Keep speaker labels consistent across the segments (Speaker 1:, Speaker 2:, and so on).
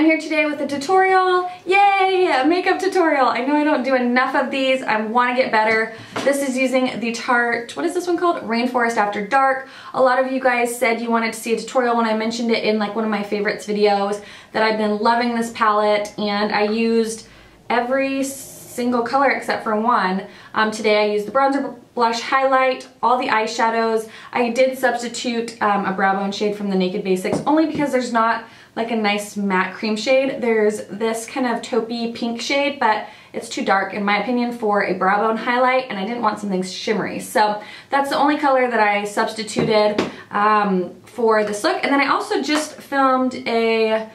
Speaker 1: I'm here today with a tutorial. Yay! A makeup tutorial. I know I don't do enough of these. I want to get better. This is using the Tarte, what is this one called? Rainforest After Dark. A lot of you guys said you wanted to see a tutorial when I mentioned it in like one of my favorites videos, that I've been loving this palette, and I used every single color except for one. Today I used the bronzer, blush, highlight, all the eyeshadows. I did substitute a brow bone shade from the Naked Basics only because there's not like a nice matte cream shade. There's this kind of taupey pink shade, but it's too dark in my opinion for a brow bone highlight, and I didn't want something shimmery. So that's the only color that I substituted for this look. And then I also just filmed a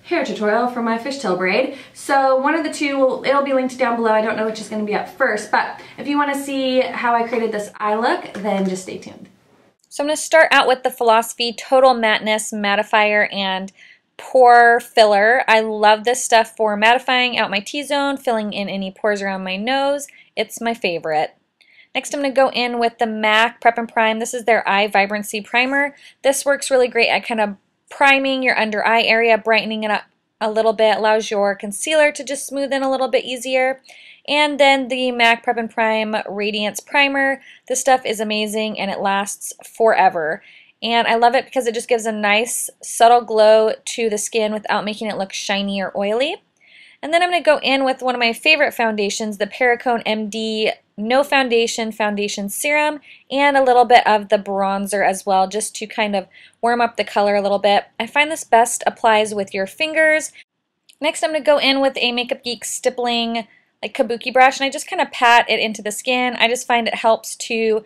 Speaker 1: hair tutorial for my fishtail braid. So one of the two, it'll be linked down below. I don't know which is going to be up first, but if you want to see how I created this eye look, then just stay tuned. So I'm going to start out with the Philosophy Total Matteness Mattifier and Pore Filler. I love this stuff for mattifying out my T-zone, filling in any pores around my nose. It's my favorite. Next I'm going to go in with the MAC Prep and Prime. This is their Eye Vibrancy Primer. This works really great at kind of priming your under eye area, brightening it up a little bit, allows your concealer to just smooth in a little bit easier. And then the MAC Prep and Prime Radiance Primer. This stuff is amazing and it lasts forever. And I love it because it just gives a nice subtle glow to the skin without making it look shiny or oily. And then I'm going to go in with one of my favorite foundations, the Perricone MD No Foundation Foundation Serum, and a little bit of the bronzer as well, just to kind of warm up the color a little bit. I find this best applies with your fingers. Next I'm going to go in with a Makeup Geek stippling like kabuki brush, and I just kind of pat it into the skin. I just find it helps to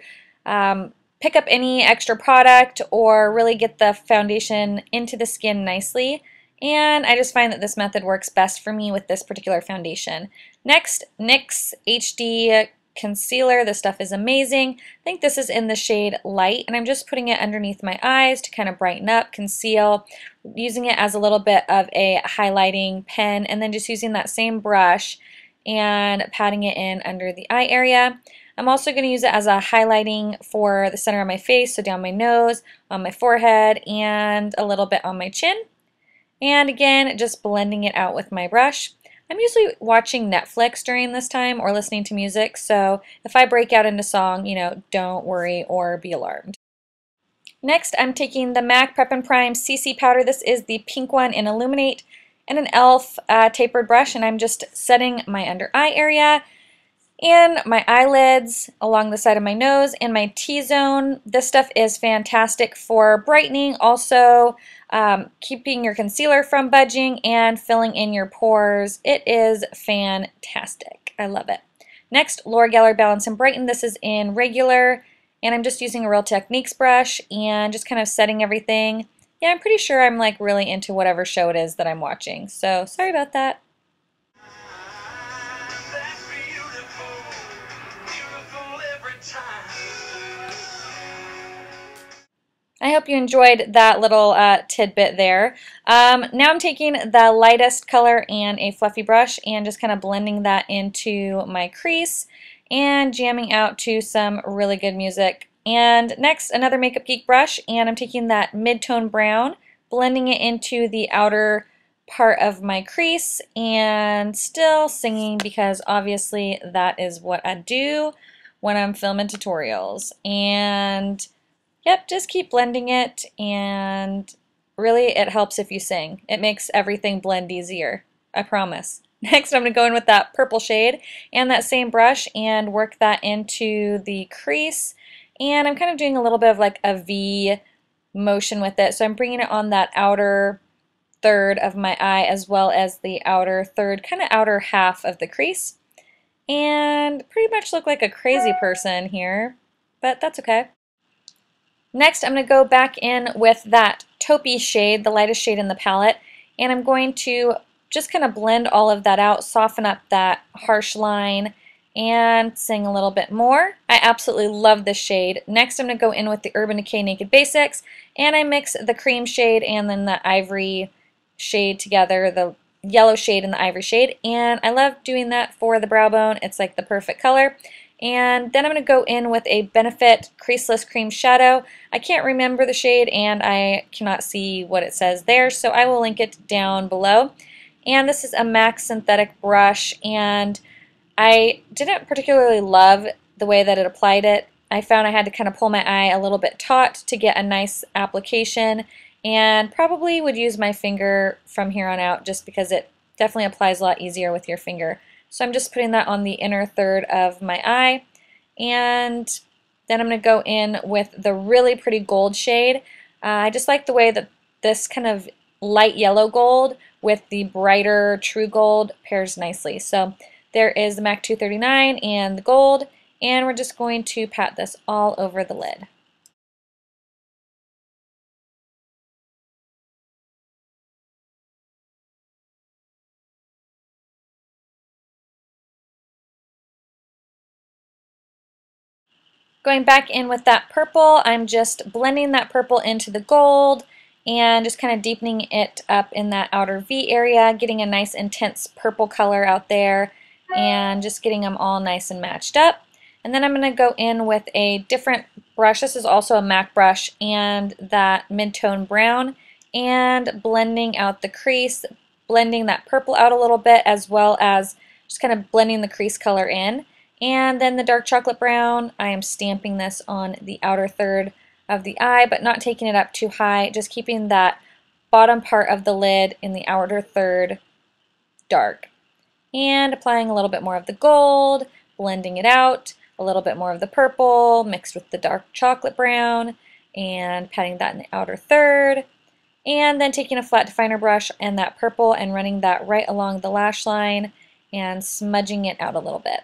Speaker 1: pick up any extra product or really get the foundation into the skin nicely. And I just find that this method works best for me with this particular foundation. Next, NYX HD Concealer. This stuff is amazing. I think this is in the shade Light, and I'm just putting it underneath my eyes to kind of brighten up, conceal, using it as a little bit of a highlighting pen, and then just using that same brush and patting it in under the eye area. I'm also going to use it as a highlighting for the center of my face, so down my nose, on my forehead, and a little bit on my chin. And again, just blending it out with my brush. I'm usually watching Netflix during this time or listening to music, so if I break out into song, don't worry or be alarmed. Next, I'm taking the MAC Prep and Prime CC powder. This is the pink one in Illuminate, and an e.l.f. Tapered brush, and I'm just setting my under eye area and my eyelids along the side of my nose and my T-zone. This stuff is fantastic for brightening, also keeping your concealer from budging and filling in your pores. It is fantastic. I love it. Next, Laura Geller Balance and Brighten. This is in regular, and I'm just using a Real Techniques brush and just kind of setting everything. Yeah, I'm pretty sure I'm like really into whatever show it is that I'm watching, so sorry about that. I hope you enjoyed that little tidbit there. Now I'm taking the lightest color and a fluffy brush and just kind of blending that into my crease and jamming out to some really good music. And next, another Makeup Geek brush, and I'm taking that mid-tone brown, blending it into the outer part of my crease, and still singing because obviously that is what I do when I'm filming tutorials. And yep, just keep blending it, and really it helps if you sing. It makes everything blend easier, I promise. Next I'm going to go in with that purple shade and that same brush and work that into the crease. And I'm kind of doing a little bit of like a V motion with it. So I'm bringing it on that outer third of my eye as well as the outer third, kind of outer half of the crease. And pretty much look like a crazy person here, but that's okay. Next, I'm going to go back in with that taupey shade, the lightest shade in the palette, and I'm going to just kind of blend all of that out, soften up that harsh line, and sing a little bit more. I absolutely love this shade. Next, I'm going to go in with the Urban Decay Naked Basics, and I mix the cream shade and then the ivory shade together, the yellow shade and the ivory shade, and I love doing that for the brow bone. It's like the perfect color.
Speaker 2: And then I'm going to go in with a Benefit Creaseless Cream Shadow. I can't remember the shade and I cannot see what it says there, so I will link it down below. And this is a Maxx synthetic brush, and I didn't particularly love the way that it applied it. I found I had to kind of pull my eye a little bit taut to get a nice application, and probably would use my finger from here on out just because it definitely applies a lot easier with your finger. So I'm just putting that on the inner third of my eye, and then I'm going to go in with the really pretty gold shade. I just like the way that this kind of light yellow gold with the brighter true gold pairs nicely. So there is the MAC 239 and the gold, and we're just going to pat this all over the lid. Going back in with that purple, I'm just blending that purple into the gold and just kind of deepening it up in that outer V area, getting a nice intense purple color out there and just getting them all nice and matched up. And then I'm going to go in with a different brush. This is also a MAC brush, and that mid-tone brown, and blending out the crease, blending that purple out a little bit, as well as just kind of blending the crease color in. And then the dark chocolate brown, I am stamping this on the outer third of the eye, but not taking it up too high, just keeping that bottom part of the lid in the outer third dark. And applying a little bit more of the gold, blending it out, a little bit more of the purple mixed with the dark chocolate brown, and patting that in the outer third. And then taking a flat definer brush and that purple and running that right along the lash line and smudging it out a little bit.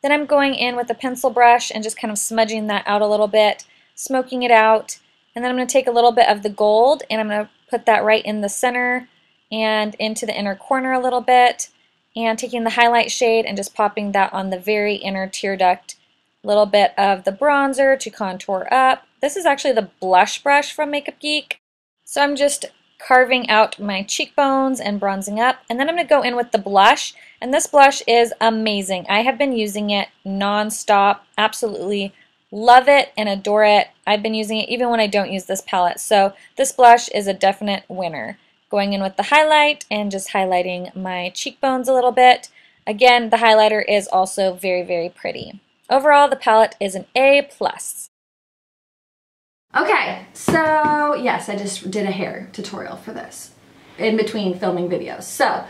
Speaker 2: Then I'm going in with a pencil brush and just kind of smudging that out a little bit, smoking it out, and then I'm going to take a little bit of the gold and I'm going to put that right in the center and into the inner corner a little bit, and taking the highlight shade and just popping that on the very inner tear duct. A little bit of the bronzer to contour up. This is actually the blush brush from Makeup Geek. So I'm just carving out my cheekbones and bronzing up, and then I'm going to go in with the blush, and this blush is amazing. I have been using it non-stop, absolutely love it and adore it. I've been using it even when I don't use this palette, so this blush is a definite winner. Going in with the highlight and just highlighting my cheekbones a little bit. Again, the highlighter is also very, very pretty. Overall, the palette is an A+.
Speaker 1: Okay, so yes, I just did a hair tutorial for this in between filming videos. So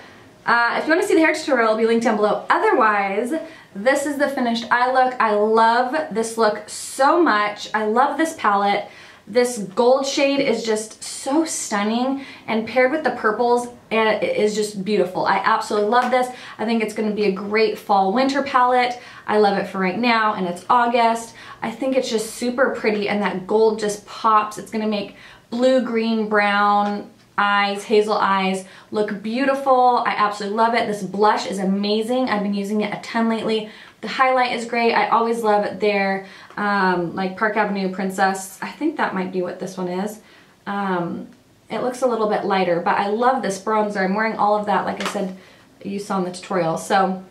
Speaker 1: if you want to see the hair tutorial, it'll be linked down below. Otherwise, this is the finished eye look. I love this look so much. I love this palette. This gold shade is just so stunning, and paired with the purples, it is just beautiful. I absolutely love this. I think it's going to be a great fall winter palette. I love it for right now, and it's August. I think it's just super pretty, and that gold just pops. It's going to make blue, green, brown eyes, hazel eyes look beautiful. I absolutely love it. This blush is amazing. I've been using it a ton lately. The highlight is great. I always love their like Park Avenue Princess. I think that might be what this one is. It looks a little bit lighter, but I love this bronzer. I'm wearing all of that, like I said, you saw in the tutorial. So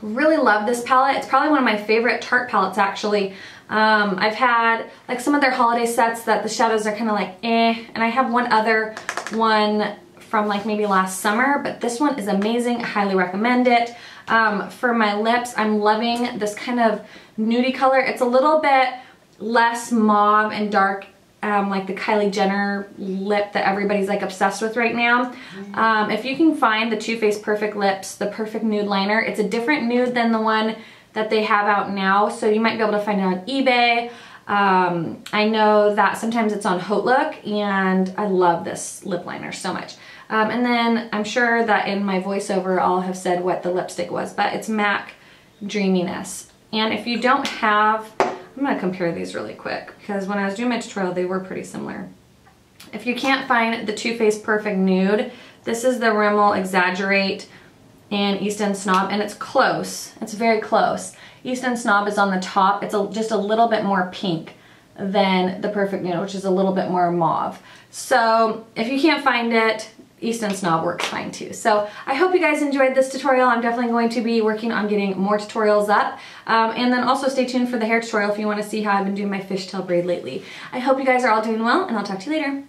Speaker 1: really love this palette. It's probably one of my favorite Tarte palettes, actually. I've had like some of their holiday sets that the shadows are kind of like eh, and I have one other one from like maybe last summer, but this one is amazing. I highly recommend it. For my lips, I'm loving this kind of nudie color. It's a little bit less mauve and dark, like the Kylie Jenner lip that everybody's like obsessed with right now. If you can find the Too Faced Perfect Lips, the Perfect Nude Liner, it's a different nude than the one that they have out now, so you might be able to find it on eBay. I know that sometimes it's on Hautelook, and I love this lip liner so much. And then I'm sure that in my voiceover I'll have said what the lipstick was, but it's MAC Dreaminess. And if you don't have, I'm going to compare these really quick because when I was doing my tutorial they were pretty similar. If you can't find the Too Faced Perfect Nude, this is the Rimmel Exaggerate and Eastend Snob, and it's close. It's very close. Eastend Snob is on the top. It's just a little bit more pink than the Perfect Nude, which is a little bit more mauve. So if you can't find it, Eastend Snob works fine too. So I hope you guys enjoyed this tutorial. I'm definitely going to be working on getting more tutorials up. And then also stay tuned for the hair tutorial if you want to see how I've been doing my fishtail braid lately. I hope you guys are all doing well, and I'll talk to you later.